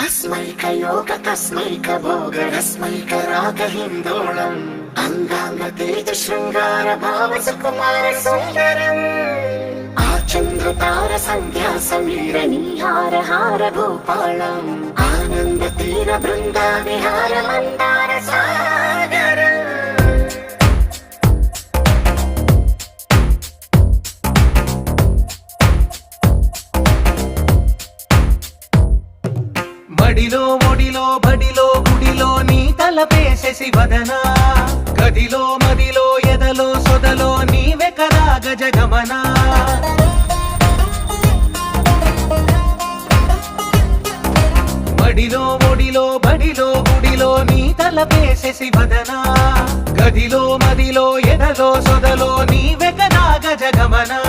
अस्मैकयोग तस्मैक भोग रस्मैक राग हिन्दोळम् अंगांग तेज शृंगार भाव सुकुमार सुंदरम् आचंद्र तार संध्या समीर निहार हार भूपालम् आनंद तीर बृंदा विहार मंदार सागर మడిలో ఒడిలో బడిలో గుడిలో నీ తలపేసేసి వదనా గదిలో మదిలో ఎదలో సొదలో నీవే కదా గజగమనా మడిలో ఒడిలో బడిలో గుడిలో నీ తలపేసేసి వదనా గదిలో మదిలో ఎదలో సొదలో నీవే కదా గజగమనా